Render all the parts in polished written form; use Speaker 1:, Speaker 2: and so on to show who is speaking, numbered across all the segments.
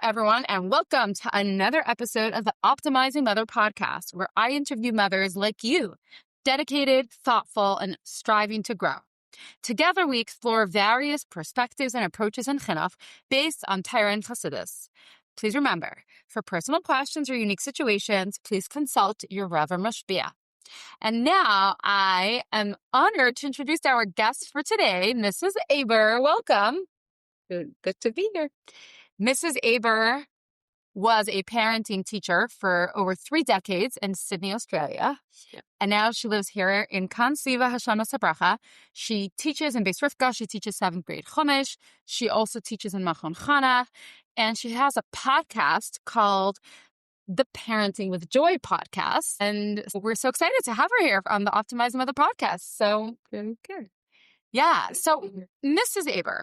Speaker 1: everyone, and welcome to another episode of the Optimizing Mother podcast, where I interview mothers like you, dedicated, thoughtful, and striving to grow. Together, we explore various perspectives and approaches in chinuch based on Torah and Chassidus. Please remember, for personal questions or unique situations, please consult your Rav or Mashpia. And now I am honored to introduce our guest for today, Mrs. Aber. Welcome.
Speaker 2: Good to be here.
Speaker 1: Mrs. Aber was a parenting teacher for over 3 decades in Sydney, Australia.
Speaker 2: Yeah.
Speaker 1: And now she lives here in Kan Siva Hashana Sabracha. She teaches in Beis Rivka. She teaches 7th grade Chumash. She also teaches in Machon Chana. And she has a podcast called the Parenting with Joy podcast. And we're so excited to have her here on the Optimizing Mother podcast. So,
Speaker 2: Very good.
Speaker 1: yeah. So, Mrs. Aber,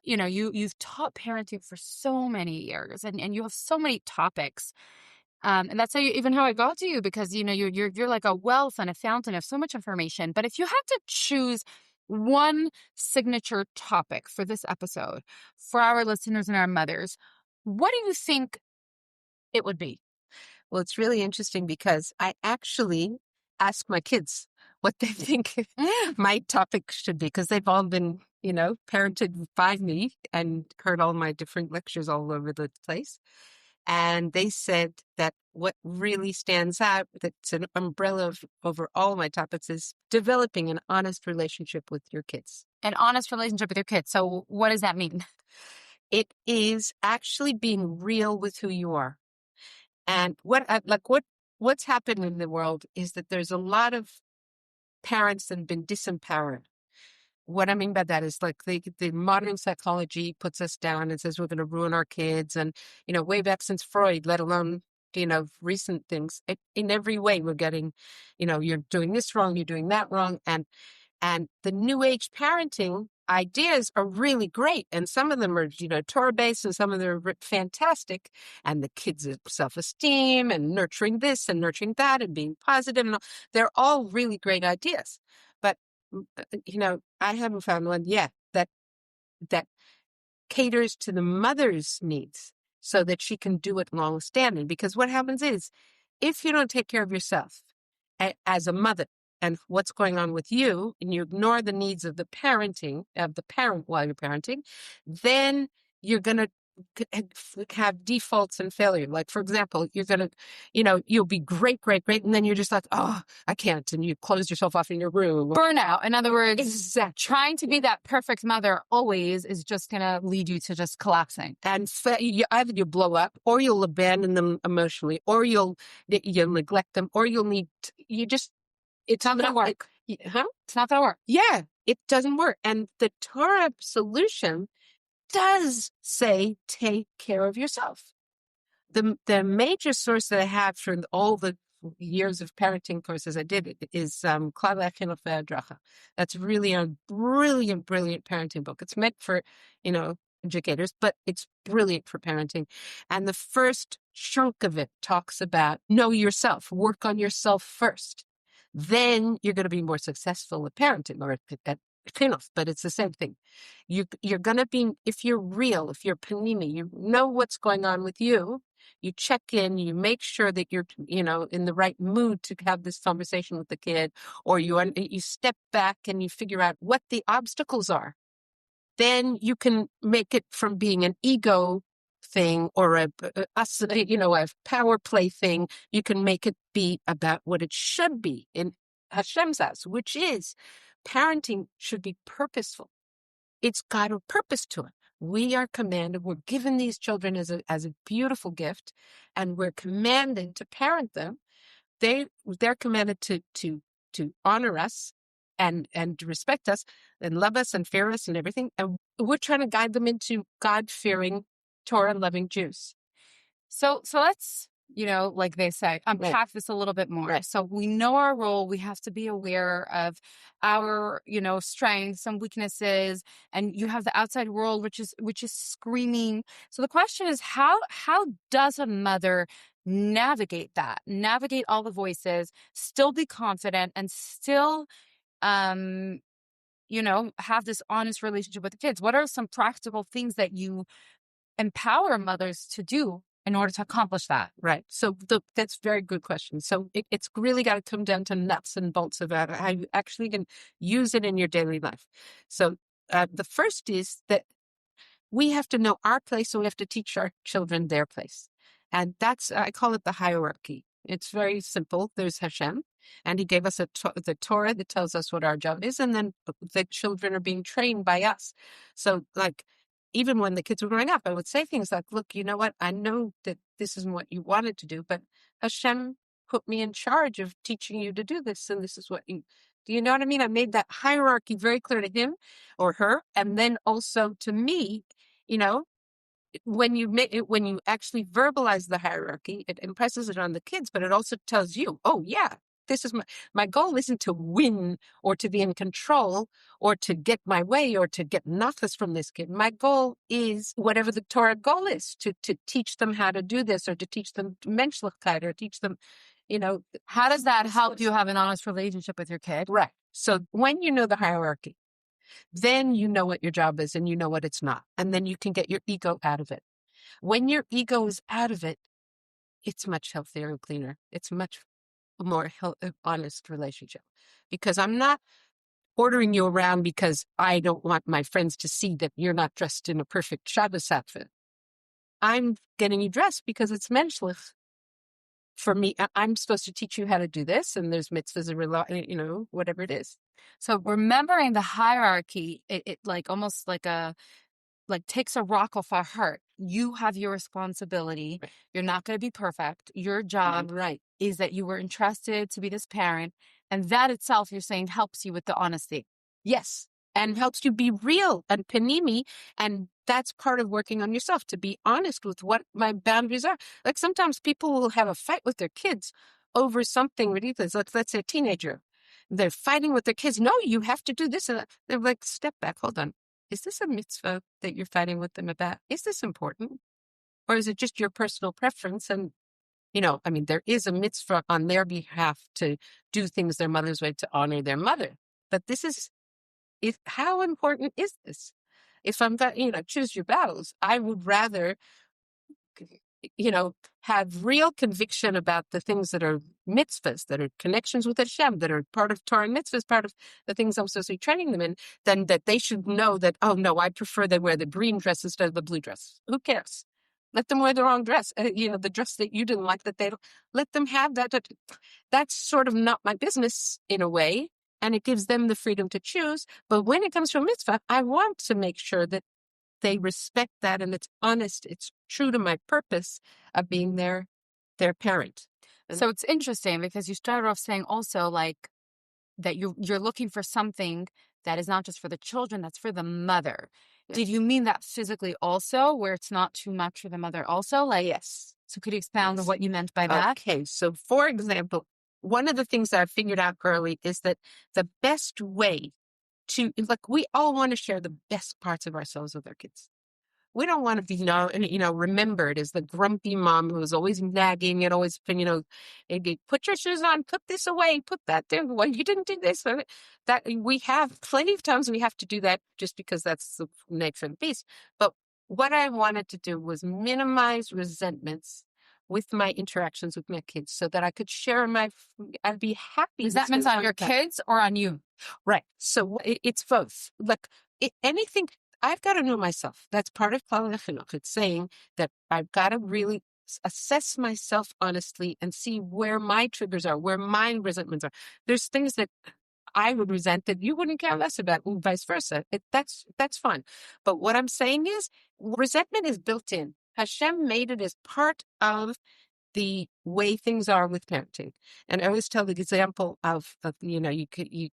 Speaker 1: you've taught parenting for so many years and you have so many topics. And that's how I got to you, because, you're like a wealth and a fountain of so much information. But if you had to choose one signature topic for this episode for our listeners and our mothers, what do you think it would be?
Speaker 2: Well, it's really interesting because I actually ask my kids what they think my topic should be, because they've all been, parented by me and heard all my different lectures all over the place. And they said that what really stands out, that's an umbrella over all my topics, is developing an honest relationship with your kids.
Speaker 1: An honest relationship with your kids. So what does that mean?
Speaker 2: It is actually being real with who you are. And what's happened in the world is that there's a lot of parents that have been disempowered. What I mean by that is like the modern psychology puts us down and says we're going to ruin our kids. And, way back since Freud, let alone, recent things, in every way we're getting, you're doing this wrong, you're doing that wrong. And the new age parenting ideas are really great. And some of them are, Torah-based, and some of them are fantastic. And the kids' self-esteem and nurturing this and nurturing that and being positive, and all, they're all really great ideas. But, I haven't found one yet that caters to the mother's needs so that she can do it long standing. Because what happens is, if you don't take care of yourself as a mother, and what's going on with you, and you ignore the needs of the parent while you're parenting, then you're going to have defaults and failure. Like, for example, you're going to, you'll be great, and then you're just like, oh, I can't, and you close yourself off in your room.
Speaker 1: Burnout. In other words,
Speaker 2: exactly.
Speaker 1: Trying to be that perfect mother always is just going to lead you to just collapsing.
Speaker 2: And either you blow up, or you'll abandon them emotionally, or you'll neglect them, or it's
Speaker 1: not going to work. It's not going to work.
Speaker 2: Yeah, it doesn't work. And the Torah solution does say, take care of yourself. The major source that I have for all the years of parenting courses I did is Klal HaChinuch VeHadracha. That's really a brilliant parenting book. It's meant for, educators, but it's brilliant for parenting. And the first chunk of it talks about know yourself, work on yourself first. Then you're going to be more successful at parenting or at chinuch, but it's the same thing. You're going to be, if you're real, if you're panini, you know what's going on with you. You check in, you make sure that you're, in the right mood to have this conversation with the kid, or you step back and you figure out what the obstacles are. Then you can make it from being an ego thing or a power play thing. You can make it be about what it should be in Hashem's house, which is parenting should be purposeful. It's got a purpose to it. We are commanded, we're given these children as a beautiful gift, and we're commanded to parent them. They're commanded to honor us and respect us and love us and fear us and everything. And we're trying to guide them into God-fearing, Torah-loving Jews.
Speaker 1: So let's, like they say, unpack this a little bit more.
Speaker 2: Right.
Speaker 1: So we know our role. We have to be aware of our, strengths and weaknesses. And you have the outside world, which is screaming. So the question is, how does a mother navigate all the voices, still be confident, and still have this honest relationship with the kids? What are some practical things that you empower mothers to do in order to accomplish that?
Speaker 2: Right. So that's a very good question. So it's really got to come down to nuts and bolts about how you actually can use it in your daily life. So the first is that we have to know our place, so we have to teach our children their place. And I call it the hierarchy. It's very simple. There's Hashem, and he gave us the Torah that tells us what our job is, and then the children are being trained by us. So, like, even when the kids were growing up, I would say things like, look, you know what? I know that this isn't what you wanted to do, but Hashem put me in charge of teaching you to do this, and this is what you... Do you know what I mean? I made that hierarchy very clear to him or her, and then also to me. You know, when you actually verbalize the hierarchy, it impresses it on the kids, but it also tells you, oh yeah, this is my goal isn't to win or to be in control or to get my way or to get nachas from this kid. My goal is whatever the Torah goal is, to teach them how to do this, or to teach them menschlichkeit, or teach them, you know.
Speaker 1: How does that help you have an honest relationship with your kid?
Speaker 2: Right. So when you know the hierarchy, then you know what your job is and you know what it's not. And then you can get your ego out of it. When your ego is out of it, it's much healthier and cleaner. It's much more honest relationship. Because I'm not ordering you around because I don't want my friends to see that you're not dressed in a perfect Shabbos outfit. I'm getting you dressed because it's menschlich. For me, I'm supposed to teach you how to do this, and there's mitzvahs and, you know, whatever it is.
Speaker 1: So remembering the hierarchy, it like almost like takes a rock off our heart. You have your responsibility.
Speaker 2: Right.
Speaker 1: You're not going to be perfect. Your job is that you were entrusted to be this parent. And that itself, you're saying, helps you with the honesty.
Speaker 2: Yes. And helps you be real and panimi. And that's part of working on yourself, to be honest with what my boundaries are. Like sometimes people will have a fight with their kids over something ridiculous. Let's say a teenager. They're fighting with their kids. No, you have to do this. And that. They're like, step back, hold on. Is this a mitzvah that you're fighting with them about? Is this important? Or is it just your personal preference? And, you know, I mean, there is a mitzvah on their behalf to do things their mother's way, to honor their mother. But this is how important is this? If I'm, choose your battles, I would rather, have real conviction about the things that are mitzvahs, that are connections with Hashem, that are part of Torah and mitzvahs, part of the things I'm supposed to be training them in, then that they should know that, oh no, I prefer they wear the green dress instead of the blue dress. Who cares? Let them wear the wrong dress. The dress that you didn't like, that they don't, let them have that. That's sort of not my business in a way. And it gives them the freedom to choose. But when it comes to a mitzvah, I want to make sure that they respect that, and it's honest. It's true to my purpose of being their parent.
Speaker 1: So it's interesting because you started off saying also like that you're looking for something that is not just for the children, that's for the mother. Yes. Did you mean that physically also, where it's not too much for the mother also? Like,
Speaker 2: yes.
Speaker 1: So could you expound on what you meant by that?
Speaker 2: Okay. So for example, one of the things that I figured out early is that the best way to, like, we all want to share the best parts of ourselves with our kids. We don't want to be remembered as the grumpy mom who is always nagging and always, put your shoes on, put this away, put that there. Well, you didn't do this. That we have plenty of times we have to do that just because that's the nature of the beast. But what I wanted to do was minimize resentments with my interactions with my kids, so that I could share I'd be happy.
Speaker 1: Does that mean on your kids or on you?
Speaker 2: Right. So it's both. Like anything, I've got to know myself. That's part of Klal Chinuch. It's saying that I've got to really assess myself honestly and see where my triggers are, where my resentments are. There's things that I would resent that you wouldn't care less about, and vice versa. That's fine. But what I'm saying is, resentment is built in. Hashem made it as part of the way things are with parenting. And I always tell the example of you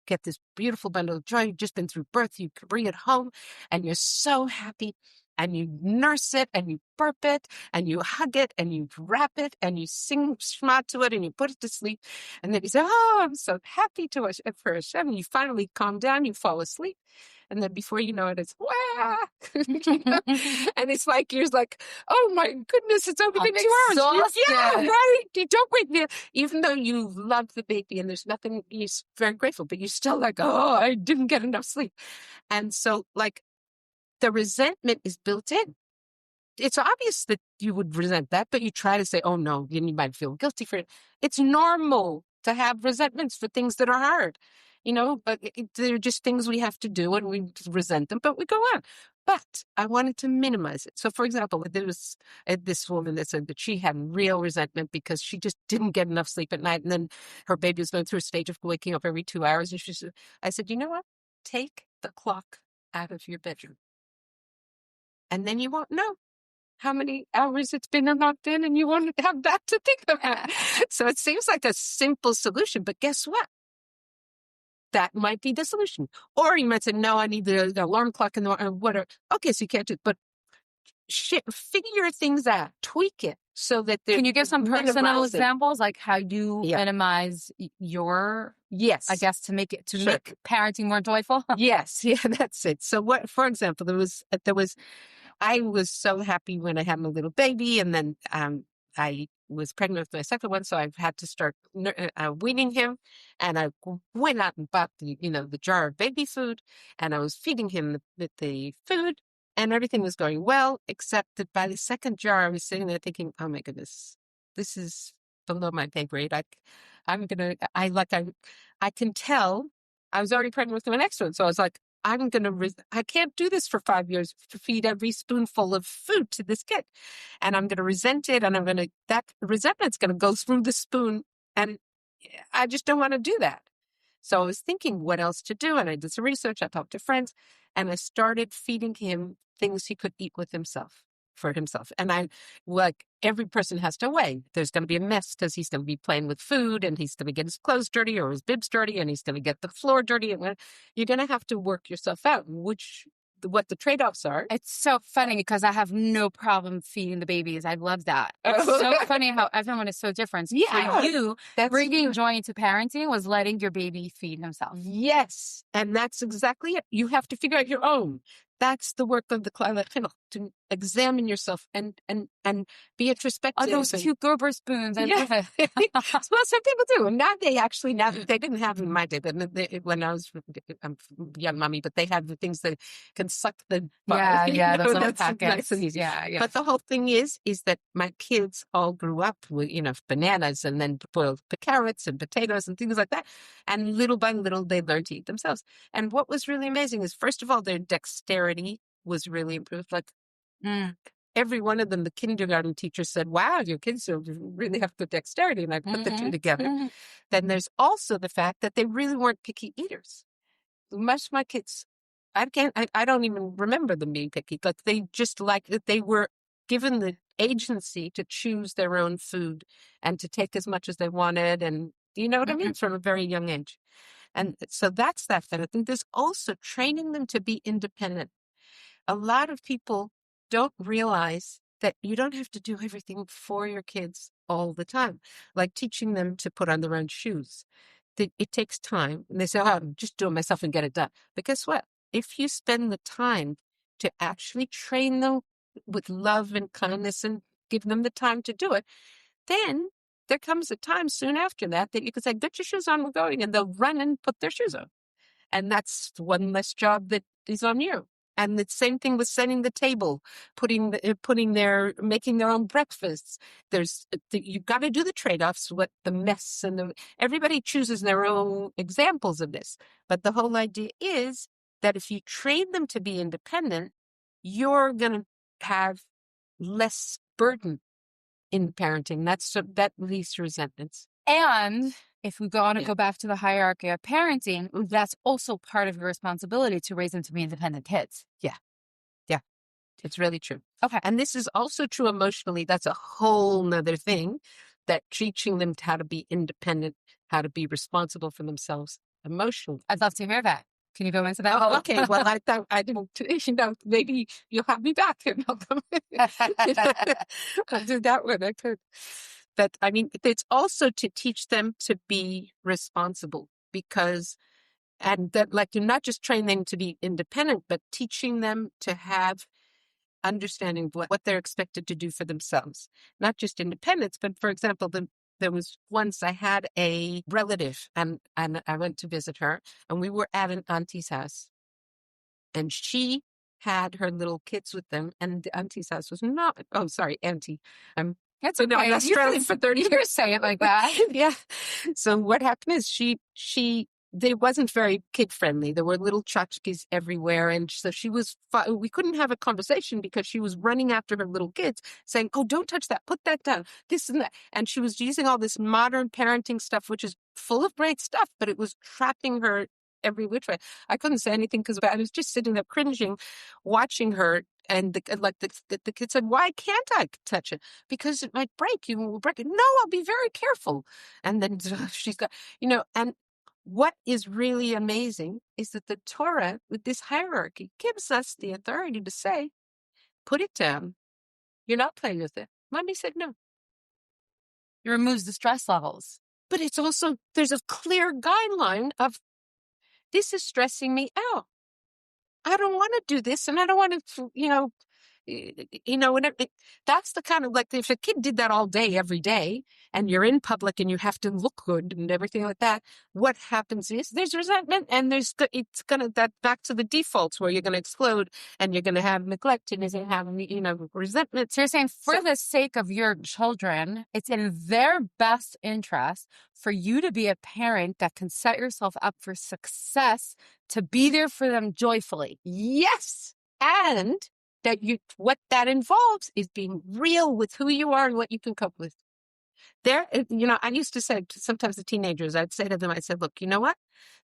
Speaker 2: get this beautiful bundle of joy. You've just been through birth. You bring it home and you're so happy, and you nurse it and you burp it and you hug it and you wrap it and you sing Shema to it and you put it to sleep. And then you say, oh, I'm so happy for Hashem. And you finally calm down, you fall asleep. And then before you know it, it's, wah! And it's like, you're like, oh my goodness, it's only been 2 hours. Yeah, right. You don't wait there. Even though you love the baby and there's nothing, you're very grateful, but you're still like, oh, I didn't get enough sleep. And so like the resentment is built in. it's obvious that you would resent that, but you try to say, oh no, and you might feel guilty for it. It's normal to have resentments for things that are hard, but they're just things we have to do and we resent them, but we go on. But I wanted to minimize it. So, for example, there was this woman that said that she had real resentment because she just didn't get enough sleep at night. And then her baby was going through a stage of waking up every 2 hours. And I said, you know what? Take the clock out of your bedroom. And then you won't know how many hours it's been locked in, and you won't have that to think about. So it seems like a simple solution, but guess what? That might be the solution. Or you might say, no, I need the alarm clock and whatever. Okay, so you can't do it, but figure things out, tweak it so that
Speaker 1: Can you give some personal examples, like how you minimize your,
Speaker 2: yes,
Speaker 1: I guess, to make parenting more joyful?
Speaker 2: Yes, yeah, that's it. So what, for example, I was so happy when I had my little baby, and then I was pregnant with my second one, so I had to start weaning him, and I went out and bought the jar of baby food, and I was feeding him the food, and everything was going well, except that by the second jar, I was sitting there thinking, oh my goodness, this is below my pay grade. I can tell I was already pregnant with my next one, so I was like, I can't do this for 5 years to feed every spoonful of food to this kid. And I'm going to resent it. And that resentment's going to go through the spoon. And I just don't want to do that. So I was thinking what else to do. And I did some research. I talked to friends, and I started feeding him things he could eat with himself. For himself. And every person has to weigh. There's going to be a mess because he's going to be playing with food, and he's going to get his clothes dirty or his bibs dirty, and he's going to get the floor dirty. And you're going to have to work yourself out, what the trade-offs are.
Speaker 1: It's so funny because I have no problem feeding the babies. I love that. It's so funny how everyone is so different.
Speaker 2: Yeah.
Speaker 1: For you, bringing joy into parenting was letting your baby feed himself.
Speaker 2: Yes. And that's exactly it. You have to figure out your own. That's the work of the Klal Chinuch, to examine yourself and be introspective.
Speaker 1: Oh, those cute Gerber spoons.
Speaker 2: Yeah. Well, some people do. And now they didn't have in my day, but when I was a young mommy, but they have the things that can suck the bar.
Speaker 1: Yeah, those little packets.
Speaker 2: Nice and easy.
Speaker 1: Yeah.
Speaker 2: But the whole thing is that my kids all grew up with, bananas and then boiled carrots and potatoes and things like that. And little by little, they learned to eat themselves. And what was really amazing is, first of all, their dexterity was really improved. Every one of them, the kindergarten teacher said, wow, your kids really have good dexterity. And I put the two together. Then there's also the fact that they really weren't picky eaters. Most of my kids, I don't even remember them being picky, but they just they were given the agency to choose their own food and to take as much as they wanted. And you know what I mean? From a very young age. And so that's that. And I think there's also training them to be independent. A lot of people don't realize that you don't have to do everything for your kids all the time, like teaching them to put on their own shoes. It takes time. And they say, oh, I'll just do it myself and get it done. But guess what? If you spend the time to actually train them with love and kindness and give them the time to do it, then there comes a time soon after that you can say, get your shoes on, we're going. And they'll run and put their shoes on. And that's one less job that is on you. And the same thing with setting the table, making their own breakfasts. You've got to do the trade-offs, what the mess and everybody chooses their own examples of this. But the whole idea is that if you train them to be independent, you're going to have less burden in parenting. That leads to resentments.
Speaker 1: And if we go back to the hierarchy of parenting, that's also part of your responsibility to raise them to be independent kids.
Speaker 2: Yeah. It's really true.
Speaker 1: Okay.
Speaker 2: And this is also true emotionally. That's a whole nother thing, that teaching them how to be independent, how to be responsible for themselves emotionally.
Speaker 1: I'd love to hear that. Can you go into that?
Speaker 2: Oh, okay. Well, I thought I didn't, maybe you'll have me back and I'll come I'll do that one. I could. But I mean, it's also to teach them to be responsible and that you're not just training them to be independent, but teaching them to have understanding what they're expected to do for themselves. Not just independence, but for example, there was once I had a relative and I went to visit her, and we were at an auntie's house, and she had her little kids with them, and the auntie's house was not, oh, sorry, auntie.
Speaker 1: That's
Speaker 2: been
Speaker 1: okay.
Speaker 2: in Australia for 30 years.
Speaker 1: Say it like that.
Speaker 2: Yeah. So what happened is they wasn't very kid friendly. There were little tchotchkes everywhere. And so we couldn't have a conversation because she was running after her little kids saying, oh, don't touch that. Put that down. This and that. And she was using all this modern parenting stuff, which is full of great stuff, but it was trapping her every which way. I couldn't say anything because I was just sitting there cringing, watching her. And the kid said, why can't I touch it? Because it might break. You will break it. No, I'll be very careful. And then she's got, and what is really amazing is that the Torah, with this hierarchy, gives us the authority to say, put it down. You're not playing with it. Mommy said no.
Speaker 1: It removes the stress levels.
Speaker 2: But it's also, there's a clear guideline of, this is stressing me out. I don't want to do this, and I don't want to, that's the kind of, like, if a kid did that all day, every day, and you're in public and you have to look good and everything like that, what happens is there's resentment, and it's going to, that back to the defaults where you're going to explode and you're going to have neglect and you're going to have, resentment.
Speaker 1: So you're saying for the sake of your children, it's in their best interest for you to be a parent that can set yourself up for success, to be there for them joyfully.
Speaker 2: Yes. And what that involves is being real with who you are and what you can cope with. I used to say to sometimes the teenagers, I'd say to them, I said, look, you know what?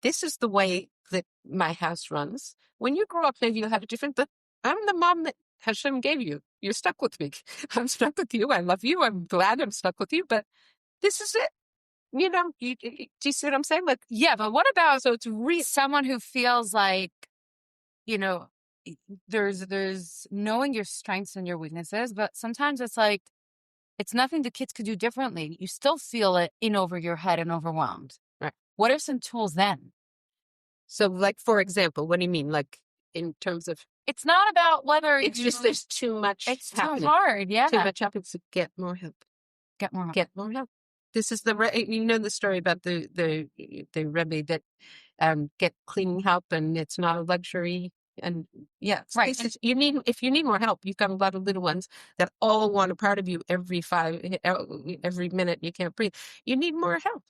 Speaker 2: This is the way that my house runs. When you grow up, maybe you'll have a different, but I'm the mom that Hashem gave you. You're stuck with me. I'm stuck with you. I love you. I'm glad I'm stuck with you, but this is it. Do you see what I'm saying? Like,
Speaker 1: yeah, but what about,
Speaker 2: so it's
Speaker 1: someone who feels like, there's knowing your strengths and your weaknesses, but sometimes it's like, it's nothing the kids could do differently. You still feel it in over your head and overwhelmed.
Speaker 2: Right.
Speaker 1: What are some tools then?
Speaker 2: So, like, for example, what do you mean? Like, in terms of,
Speaker 1: it's not about whether
Speaker 2: it's just there's too much.
Speaker 1: It's
Speaker 2: happening.
Speaker 1: too hard. Yeah.
Speaker 2: Too much happening. So get more help.
Speaker 1: Get more help.
Speaker 2: Get more help. This is the story about the Rebbe that get cleaning help, and it's not a luxury. And yeah,
Speaker 1: right.
Speaker 2: If you need more help, you've got a lot of little ones that all want a part of you every minute. You can't breathe. You need more help.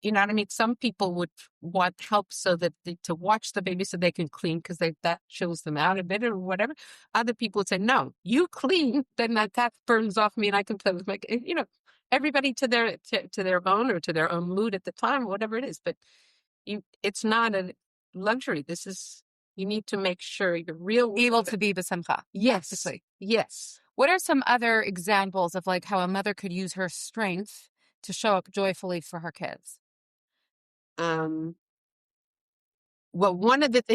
Speaker 2: You know what I mean? Some people would want help so that to watch the baby so they can clean because that chills them out a bit or whatever. Other people would say, no, you clean, then that burns off me and I can play with my, everybody to their own or to their own mood at the time, whatever it is. But it's not a luxury. You need to make sure you're
Speaker 1: able to be b'simcha.
Speaker 2: Yes.
Speaker 1: Basically.
Speaker 2: Yes.
Speaker 1: What are some other examples of like how a mother could use her strength to show up joyfully for her kids?
Speaker 2: Well, one of that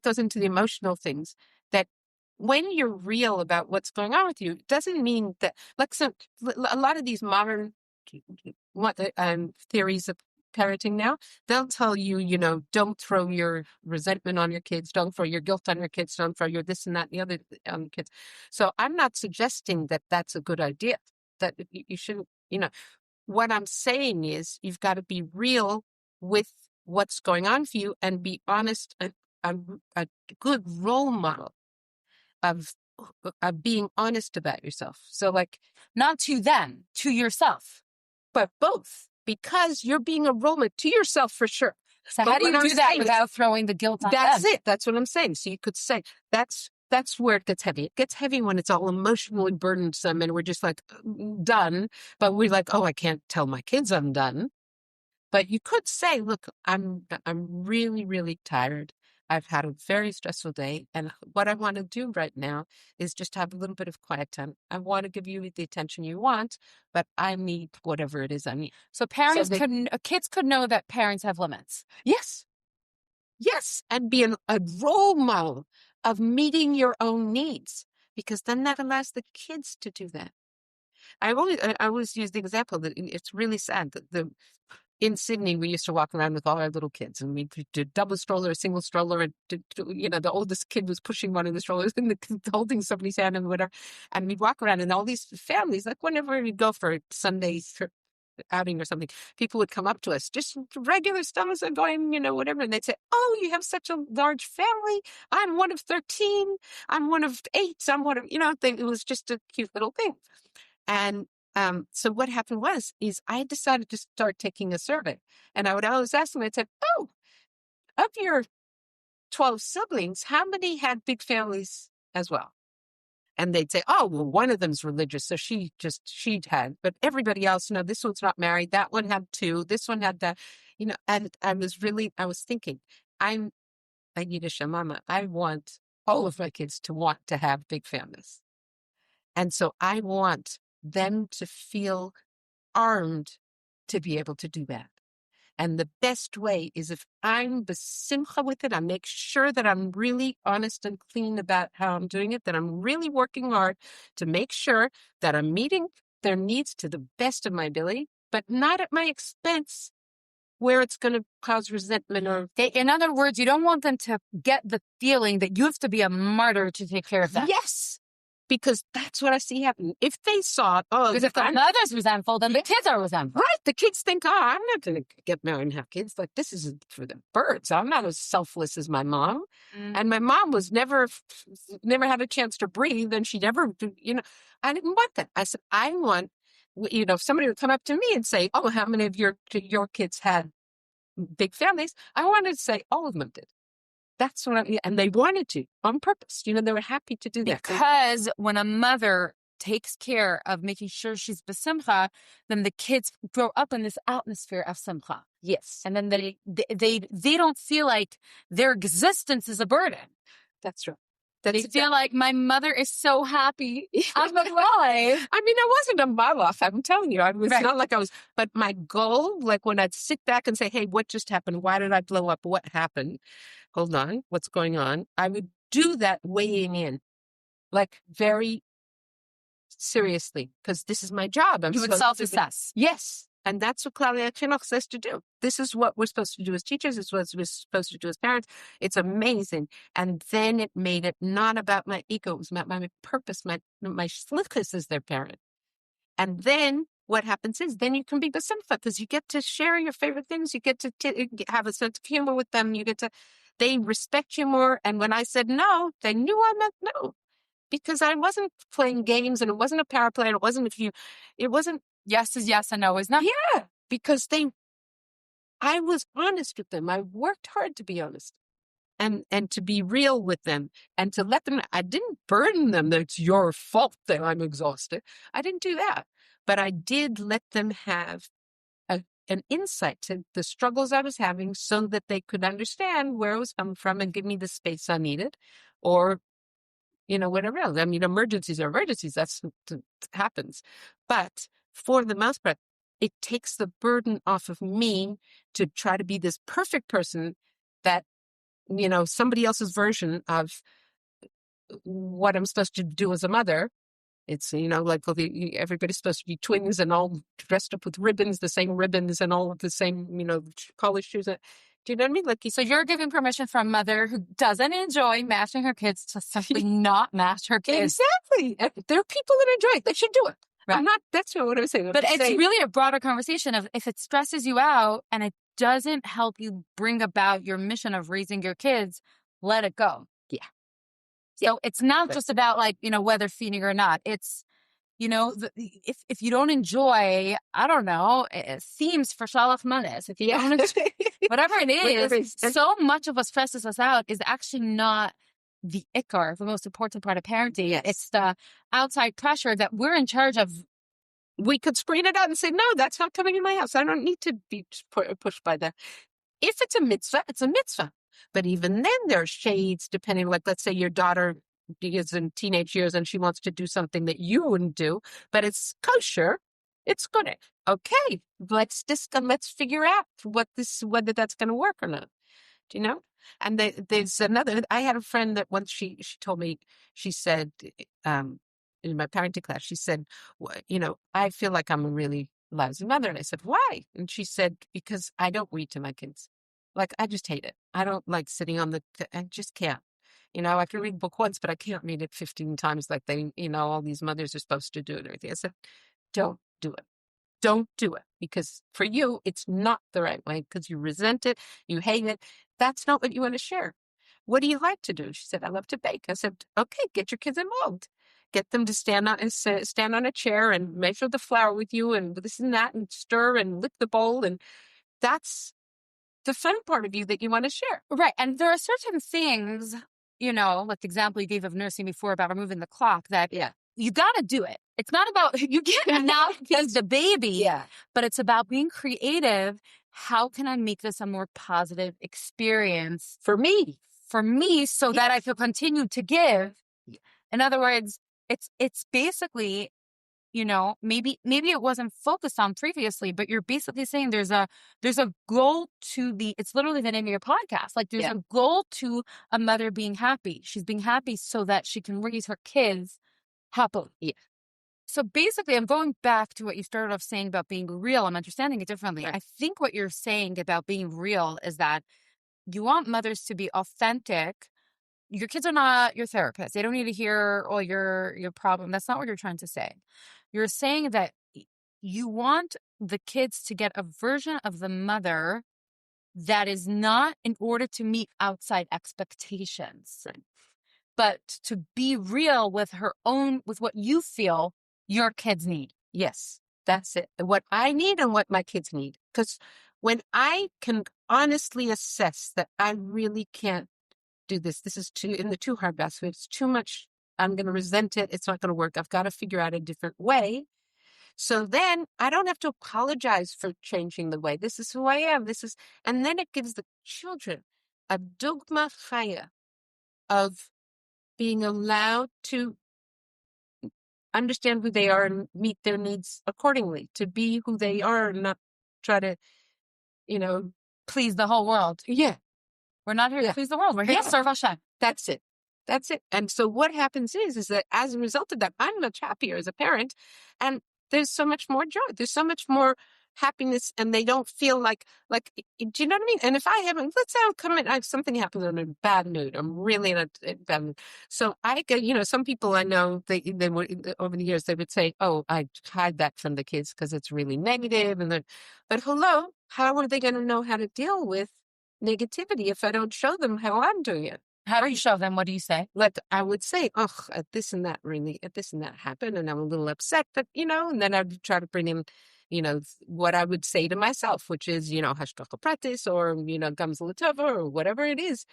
Speaker 2: goes into the emotional things, that when you're real about what's going on with you, it doesn't mean that, like, a lot of these modern theories of parenting now, they'll tell you, don't throw your resentment on your kids, don't throw your guilt on your kids, don't throw your this and that and the other on your kids. So I'm not suggesting that that's a good idea, that you shouldn't, what I'm saying is you've got to be real with what's going on for you and be honest, a good role model of being honest about yourself. So, like,
Speaker 1: not to them, to yourself,
Speaker 2: but both, because you're being a role model to yourself for sure.
Speaker 1: So how do you do that without throwing the guilt on them?
Speaker 2: That's it. That's what I'm saying. So you could say that's where it gets heavy. It gets heavy when it's all emotionally burdensome and we're just like done, but we're like, oh, I can't tell my kids I'm done. But you could say, look, I'm really, really tired. I've had a very stressful day, and what I want to do right now is just have a little bit of quiet time. I want to give you the attention you want, but I need whatever it is I need.
Speaker 1: So kids could know that parents have limits.
Speaker 2: Yes. Yes, and be a role model of meeting your own needs, because then that allows the kids to do that. I always use the example that it's really sad that in Sydney, we used to walk around with all our little kids, and we did double stroller, a single stroller, and the oldest kid was pushing one of the strollers and holding somebody's hand and whatever. And we'd walk around, and all these families, like whenever we'd go for Sunday trip, outing or something, people would come up to us, just regular stuff, and going, whatever. And they'd say, "Oh, you have such a large family. I'm one of 13. I'm one of 8. I'm one of, it was just a cute little thing." And so what happened is I decided to start taking a survey. And I would always ask them, I'd say, "Oh, of your 12 siblings, how many had big families as well?" And they'd say, "Oh, well, one of them's religious, so she'd had, but everybody else, this one's not married, that one had 2, this one had that, and I was thinking, I'm a Yiddish mama. I want all of my kids to want to have big families. And so I want them to feel armed to be able to do that. And the best way is if I'm besimcha with it, I make sure that I'm really honest and clean about how I'm doing it, that I'm really working hard to make sure that I'm meeting their needs to the best of my ability, but not at my expense where it's going to cause resentment or...
Speaker 1: In other words, you don't want them to get the feeling that you have to be a martyr to take care of them.
Speaker 2: Yes. Because that's what I see happen. If they saw,
Speaker 1: because if the mother's resentful, then the kids are resentful.
Speaker 2: Right. The kids think, I'm not going to get married and have kids. Like, this isn't for the birds. I'm not as selfless as my mom. And my mom was never had a chance to breathe. And she never, I didn't want that. I said, I want, if somebody would come up to me and say, "Oh, how many of your kids had big families?" I wanted to say all of them did. That's what and they wanted to on purpose. They were happy to do that.
Speaker 1: Because when a mother takes care of making sure she's besimcha, then the kids grow up in this atmosphere of simcha.
Speaker 2: Yes.
Speaker 1: And then they don't feel like their existence is a burden.
Speaker 2: That's right.
Speaker 1: They feel like my mother is so happy I'm alive.
Speaker 2: I mean, I wasn't a malach, I'm telling you. It was not like I was, but my goal, like when I'd sit back and say, "Hey, what just happened? Why did I blow up? What happened? Hold on, what's going on?" I would do that weighing in, like very seriously, because this is my job.
Speaker 1: You would self-assess.
Speaker 2: Yes. And that's what Claudia Chinuch says to do. This is what we're supposed to do as teachers. It's what we're supposed to do as parents. It's amazing. And then it made it not about my ego. It was about my purpose, my shlichus as their parent. And then what happens is then you can be besimcha because you get to share your favorite things. You get to have a sense of humor with them. They respect you more. And when I said no, they knew I meant no. Because I wasn't playing games and it wasn't a power play and it wasn't
Speaker 1: yes is yes and no is not.
Speaker 2: Yeah, because I was honest with them. I worked hard to be honest and to be real with them and to let them, I didn't burden them that it's your fault that I'm exhausted. I didn't do that, but I did let them have an insight to the struggles I was having so that they could understand where I was coming from and give me the space I needed or whatever else. I mean, emergencies are emergencies. That's what happens. But for the most part, it takes the burden off of me to try to be this perfect person that, somebody else's version of what I'm supposed to do as a mother. It's, like everybody's supposed to be twins and all dressed up with ribbons, the same ribbons and all of the same, color shoes. Do you know what I mean? Like,
Speaker 1: so you're giving permission for a mother who doesn't enjoy matching her kids to simply not match her kids.
Speaker 2: Exactly. There are people that enjoy it. They should do it. Right. That's not what I'm saying.
Speaker 1: But it's really a broader conversation of if it stresses you out and it doesn't help you bring about your mission of raising your kids, let it go.
Speaker 2: Yeah.
Speaker 1: So it's not just about whether feeding or not. It's, if you don't enjoy, I don't know, themes for Shalach Manes, if you don't enjoy, whatever it is, so much of what stresses us out is actually not the ikar, the most important part of parenting.
Speaker 2: Yes.
Speaker 1: It's the outside pressure that we're in charge of.
Speaker 2: We could screen it out and say, "No, that's not coming in my house. I don't need to be pushed by that." If it's a mitzvah, it's a mitzvah. But even then there are shades depending, like let's say your daughter is in teenage years and she wants to do something that you wouldn't do, but it's kosher. It's good. Okay, let's figure out whether that's going to work or not. Do you know? And there's another, I had a friend that once she told me, she said, in my parenting class, she said, I feel like I'm a really lousy mother. And I said, "Why?" And she said, "Because I don't read to my kids. Like, I just hate it. I don't like sitting I just can't. I can read a book once, but I can't read it 15 times like all these mothers are supposed to do it and everything." I said, "Don't do it. Don't do it. because for you, it's not the right way because you resent it, you hate it. That's not what you want to share. What do you like to do? She said, I love to bake. I said, okay, get your kids involved. Get them to stand on a chair and measure the flour with you and this and that and stir and lick the bowl. And that's the fun part of you that you want to share.
Speaker 1: Right. And there are certain things, like the example you gave of nursing before about removing the clock, that you got to do it. It's not about, you can't now feed the baby, but it's about being creative. How can I make this a more positive experience
Speaker 2: for me,
Speaker 1: so that I can continue to give? In other words, it's basically, maybe it wasn't focused on previously, but you're basically saying there's a goal to it's literally the name of your podcast. Like there's a goal to a mother being happy. She's being happy so that she can raise her kids happily. Yeah. So basically, I'm going back to what you started off saying about being real. I'm understanding it differently. Right. I think what you're saying about being real is that you want mothers to be authentic. Your kids are not your therapist. They don't need to hear all your problem. That's not what you're trying to say. You're saying that you want the kids to get a version of the mother that is not in order to meet outside expectations, right, but to be real with with what you feel your kids need.
Speaker 2: Yes, that's it. What I need and what my kids need. Because when I can honestly assess that I really can't do this is too hard basket. It's too much. I'm going to resent it. It's not going to work. I've got to figure out a different way. So then I don't have to apologize for changing the way. This is who I am. And then it gives the children a dogma chaya of being allowed to understand who they are and meet their needs accordingly, to be who they are and not try to,
Speaker 1: please the whole world.
Speaker 2: Yeah.
Speaker 1: We're not here to please the world. We're here to serve Hashem.
Speaker 2: That's it. And so what happens is that as a result of that, I'm much happier as a parent, and there's so much more joy. There's so much more happiness, and they don't feel like, do you know what I mean? And if I haven't, let's say something happens, I'm in a bad mood. I'm really in a bad mood. So I get, some people I know, they were, over the years, they would say, oh, I hide that from the kids because it's really negative. But hello, how are they going to know how to deal with negativity if I don't show them how I'm doing it?
Speaker 1: How do you show them? What do you say?
Speaker 2: I would say, this and that happened, and I'm a little upset, but, and then I'd try to bring in, what I would say to myself, which is, hashgacha pratis, or, gamza l'tova, or whatever it is.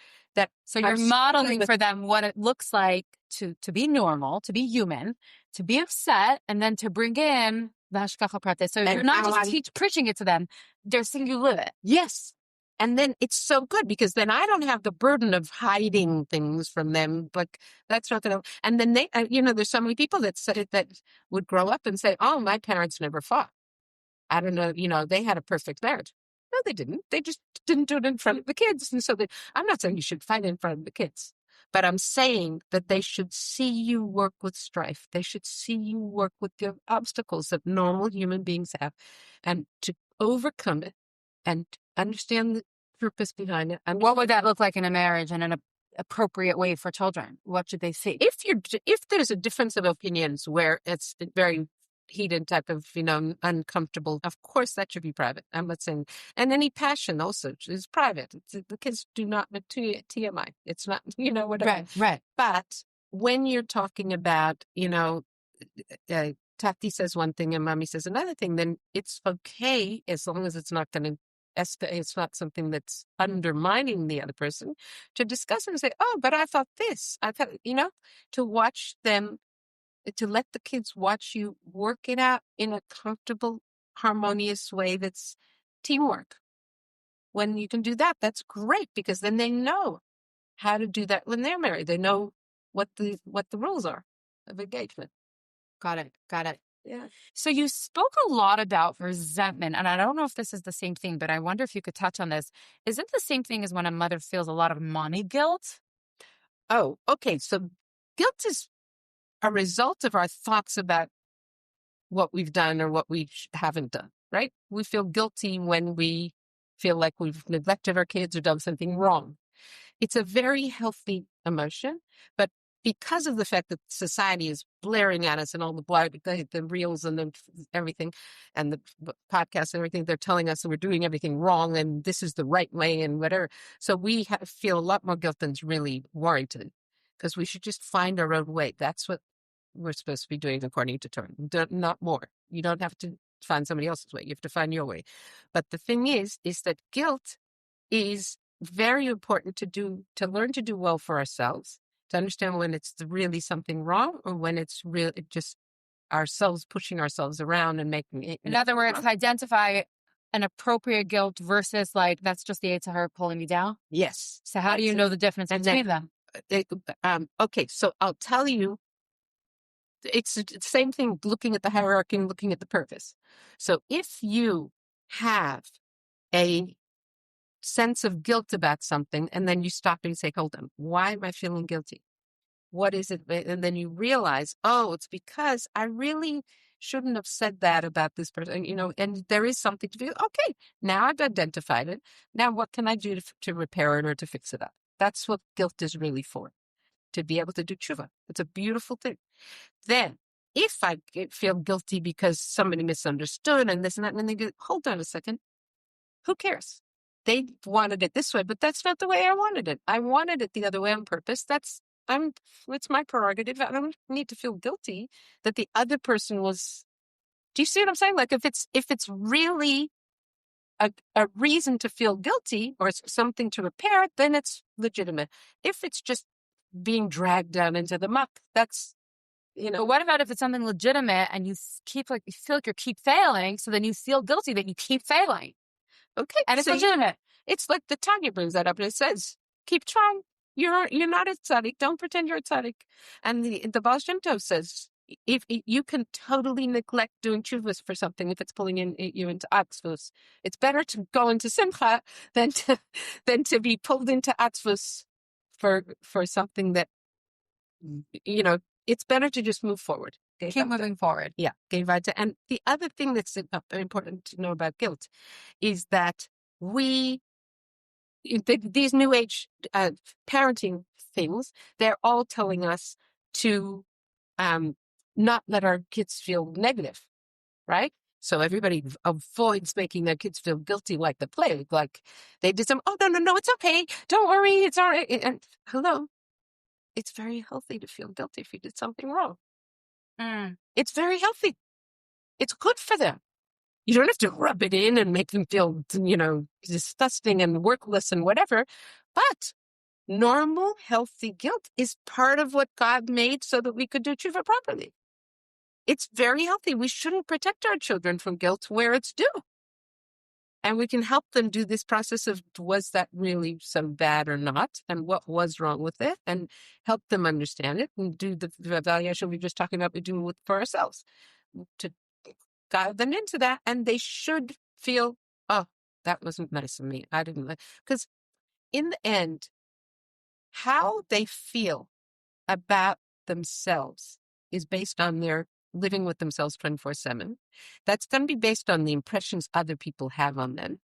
Speaker 1: So you're modeling for them what it looks like to be normal, to be human, to be upset, and then to bring in the hashgacha pratis. So you're not just preaching it to them. They're seeing you live it.
Speaker 2: Yes. And then it's so good because then I don't have the burden of hiding things from them. Like that's not going to. And then they, there's so many people that would grow up and say, "Oh, my parents never fought. I don't know. They had a perfect marriage." No, they didn't. They just didn't do it in front of the kids. And so I'm not saying you should fight in front of the kids, but I'm saying that they should see you work with strife. They should see you work with the obstacles that normal human beings have, and to overcome it and understand the purpose behind it.
Speaker 1: And what would that look like in a marriage and an appropriate way for children? What should they see?
Speaker 2: If there's a difference of opinions where it's very heated type of, uncomfortable, of course that should be private. I'm not saying, and any passion also is private. The kids do not TMI. It's not, whatever.
Speaker 1: Right.
Speaker 2: But when you're talking about, Tati says one thing and Mommy says another thing, then it's okay as long as it's not going to it's not something that's undermining the other person, to discuss and say, oh, but I thought this. I thought, to watch them, to let the kids watch you work it out in a comfortable, harmonious way that's teamwork. When you can do that, that's great, because then they know how to do that when they're married. They know what the rules are of engagement.
Speaker 1: Got it.
Speaker 2: Yeah.
Speaker 1: So you spoke a lot about resentment, and I don't know if this is the same thing, but I wonder if you could touch on this. Is it the same thing as when a mother feels a lot of mommy guilt?
Speaker 2: Oh, okay. So guilt is a result of our thoughts about what we've done or what we haven't done, right? We feel guilty when we feel like we've neglected our kids or done something wrong. It's a very healthy emotion, but because of the fact that society is blaring at us and all the reels and everything and the podcasts and everything, they're telling us that we're doing everything wrong and this is the right way and whatever. So we feel a lot more guilt than's really warranted, because we should just find our own way. That's what we're supposed to be doing according to Torah, not more. You don't have to find somebody else's way. You have to find your way. But the thing is that guilt is very important to learn to do well for ourselves, to understand when it's really something wrong or when it's just ourselves pushing ourselves around and making it.
Speaker 1: In other words, to identify an appropriate guilt versus like, that's just the Yetzer Hara pulling me down.
Speaker 2: Yes.
Speaker 1: So how do you know the difference between them?
Speaker 2: Okay, so I'll tell you, it's the same thing looking at the hierarchy and looking at the purpose. So if you have a sense of guilt about something and then you stop and say, hold on, why am I feeling guilty? What is it? And then you realize, oh, it's because I really shouldn't have said that about this person, and there is something to feel. Okay, now I've identified it. Now what can I do to repair it or to fix it up? That's what guilt is really for, to be able to do tshuva. It's a beautiful thing. Then, if I feel guilty because somebody misunderstood and this and that, and then they go, hold on a second, who cares? They wanted it this way, but that's not the way I wanted it. I wanted it the other way on purpose. It's my prerogative. I don't need to feel guilty that the other person was. Do you see what I'm saying? Like if it's really a reason to feel guilty or something to repair, then it's legitimate. If it's just being dragged down into the muck, that's.
Speaker 1: But what about if it's something legitimate and you feel like you keep failing, so then you feel guilty that you keep failing?
Speaker 2: Okay,
Speaker 1: and it's legitimate.
Speaker 2: It's like the Tanya brings that up, and it says, "Keep trying. You're not a tzaddik. Don't pretend you're a tzaddik." And the Baal Shem Tov says, if you can totally neglect doing tshuvas for something if it's pulling you into atzvus, it's better to go into simcha than to be pulled into atzvus for something that It's better to just move forward.
Speaker 1: Keep moving forward.
Speaker 2: Yeah. And the other thing that's important to know about guilt is that these new age parenting things, they're all telling us to not let our kids feel negative, right? So everybody avoids making their kids feel guilty like the plague, like they did oh, no, it's okay. Don't worry, it's all right. And hello. It's very healthy to feel guilty if you did something wrong. It's very healthy. It's good for them. You don't have to rub it in and make them feel, disgusting and worthless and whatever. But normal, healthy guilt is part of what God made so that we could do tshuva properly. It's very healthy. We shouldn't protect our children from guilt where it's due. And we can help them do this process of, was that really so bad or not? And what was wrong with it? And help them understand it and do the evaluation we were just talking about, we do it for ourselves to guide them into that. And they should feel, oh, that wasn't nice of me. I didn't like, because in the end, how they feel about themselves is based on their living with themselves 24/7. That's going to be based on the impressions other people have on them.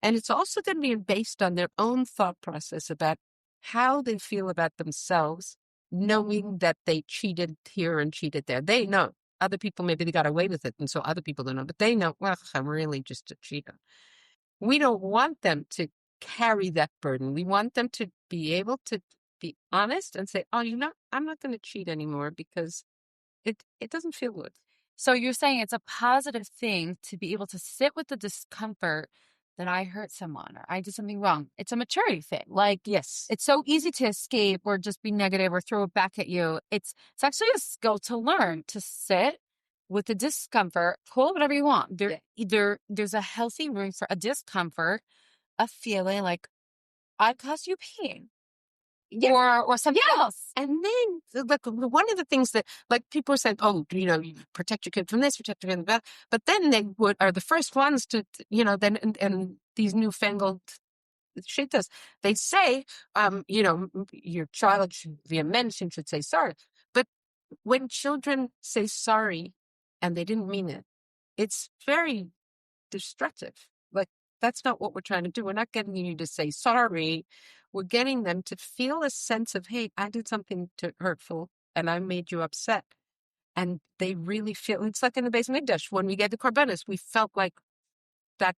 Speaker 2: And it's also going to be based on their own thought process about how they feel about themselves, knowing that they cheated here and cheated there. They know. Other people, maybe they got away with it, and so other people don't know. But they know, well, I'm really just a cheater. We don't want them to carry that burden. We want them to be able to be honest and say, oh, I'm not going to cheat anymore because it doesn't feel good.
Speaker 1: So you're saying it's a positive thing to be able to sit with the discomfort that I hurt someone or I did something wrong. It's a maturity thing. Like,
Speaker 2: yes,
Speaker 1: it's so easy to escape or just be negative or throw it back at you. It's actually a skill to learn, to sit with the discomfort, pull whatever you want. There's a healthy room for a discomfort, a feeling like I caused you pain. Yeah. Or something else.
Speaker 2: And then, like, one of the things that, like, people are saying, oh, you protect your kid from this, protect your kid from that. But then they are the first ones to, then, and these newfangled shittas, they say, your child should be a mention, should say sorry. But when children say sorry and they didn't mean it, it's very destructive. Like, That's not what we're trying to do. We're not getting you to say sorry. We're getting them to feel a sense of, hey, I did something hurtful and I made you upset. And they really feel, it's like in the Beis Mikdash, when we get the korbanos, we felt like that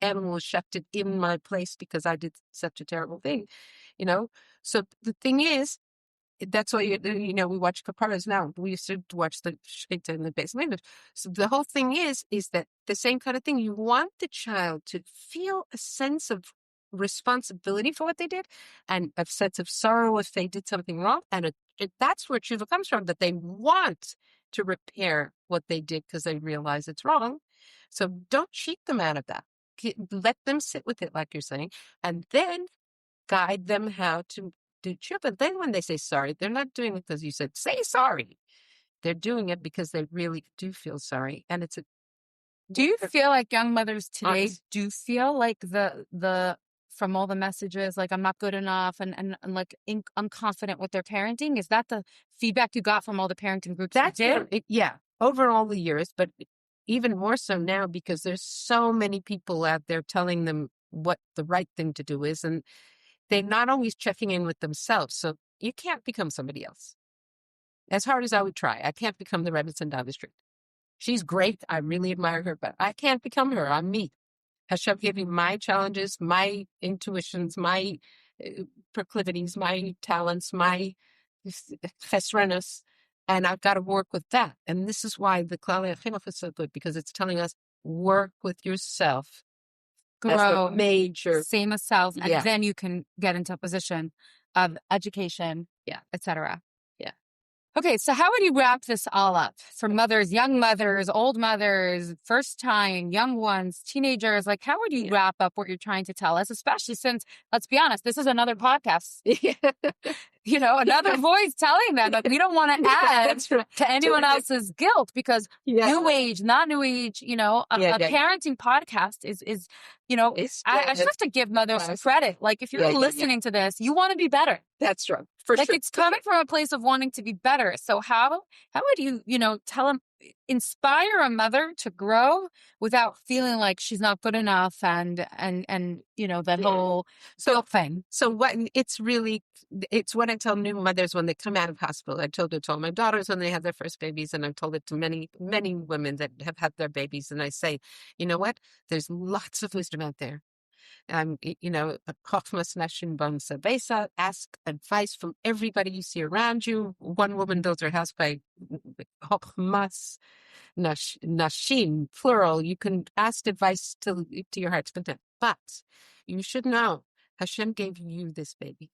Speaker 2: animal was shafted in my place because I did such a terrible thing, So the thing is, that's why, we watch kaparas now. We used to watch the shkita in the Beis Mikdash. So the whole thing is that the same kind of thing. You want the child to feel a sense of responsibility for what they did and a sense of sorrow if they did something wrong. And that's where tshuva comes from, that they want to repair what they did because they realize it's wrong. So don't cheat them out of that. Let them sit with it, like you're saying, and then guide them how to do tshuva. Then when they say sorry, they're not doing it because you said, say sorry. They're doing it because they really do feel sorry. And it's
Speaker 1: do you feel like young mothers today do feel like the from all the messages, like I'm not good enough and like unconfident with their parenting? Is that the feedback you got from all the parenting groups?
Speaker 2: Yeah, over all the years, but even more so now because there's so many people out there telling them what the right thing to do is, and they're not always checking in with themselves. So you can't become somebody else. As hard as I would try, I can't become the Rebbetzin down the street. She's great. I really admire her, but I can't become her. I'm me. Hashem gave me my challenges, my intuitions, my proclivities, my talents, my chesrenos, and I've got to work with that. And this is why the Klalei Chinuch is so good, because it's telling us, work with yourself.
Speaker 1: Grow,
Speaker 2: major,
Speaker 1: same as self, and then you can get into a position of education, etc.
Speaker 2: Yeah.
Speaker 1: Okay, so how would you wrap this all up for mothers, young mothers, old mothers, first time, young ones, teenagers? Like, how would you wrap up what you're trying to tell us? Especially since, let's be honest, this is another podcast. Another voice telling them, but we don't want to add to anyone else's guilt, because new age, not new age, a parenting podcast is I just have to give mothers credit. Like, if you're listening to this, you want to be better.
Speaker 2: That's right. For
Speaker 1: like
Speaker 2: sure.
Speaker 1: It's coming from a place of wanting to be better. So how would you, tell them, inspire a mother to grow without feeling like she's not good enough and that whole guilt thing?
Speaker 2: So it's what I tell new mothers when they come out of hospital. I told it to all my daughters when they had their first babies, and I've told it to many, many women that have had their babies. And I say, you know what? There's lots of wisdom out there. Ask advice from everybody you see around you. One woman builds her house by chokhmas nashim, plural. You can ask advice to your heart's content. But you should know, Hashem gave you this baby,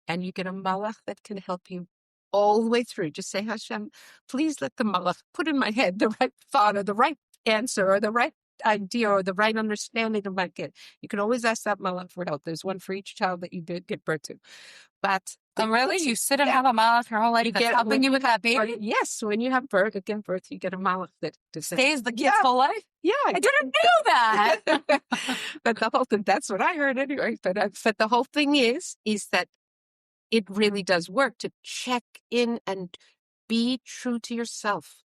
Speaker 2: and you get a malach that can help you all the way through. Just say, Hashem, please let the malach put in my head the right thought or the right answer or the right idea or the right understanding of my kid. You can always ask that malach for help. There's one for each child that you did give birth to. But
Speaker 1: really, you sit and have a malach your whole life that's helping you with that baby?
Speaker 2: Yes, when you have birth, you get a malach that
Speaker 1: stays the kid's whole life.
Speaker 2: Yeah,
Speaker 1: I didn't know that.
Speaker 2: But the whole thing—that's what I heard anyway. But the whole thing is that it really does work to check in and be true to yourself.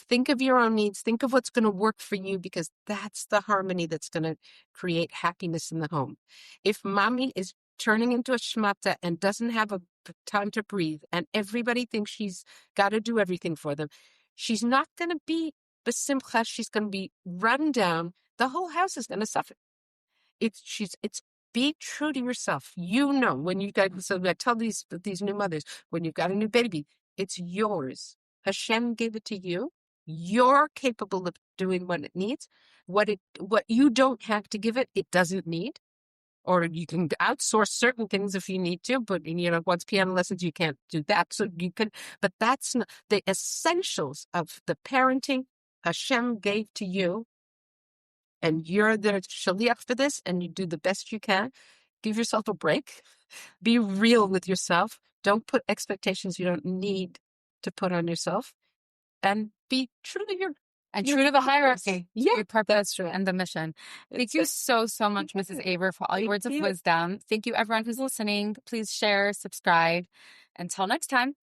Speaker 2: Think of your own needs. Think of what's going to work for you, because that's the harmony that's going to create happiness in the home. If mommy is turning into a shmata and doesn't have a time to breathe, and everybody thinks she's got to do everything for them, she's not going to be besimcha. She's going to be run down. The whole house is going to suffer. It's be true to yourself. When you got, so I tell these new mothers, when you've got a new baby, it's yours. Hashem gave it to you. You're capable of doing what it needs. What you don't have to give it, it doesn't need. Or you can outsource certain things if you need to, but once piano lessons, you can't do that. So you can, but that's not the essentials of the parenting Hashem gave to you. And you're the shaliach for this, and you do the best you can. Give yourself a break. Be real with yourself. Don't put expectations you don't need to put on yourself. And be true to
Speaker 1: true to the hierarchy.
Speaker 2: Yeah,
Speaker 1: your purpose and the mission. Thank you so much, Mrs. Aber, for all your words of wisdom. Thank you, everyone who's listening. Please share, subscribe. Until next time.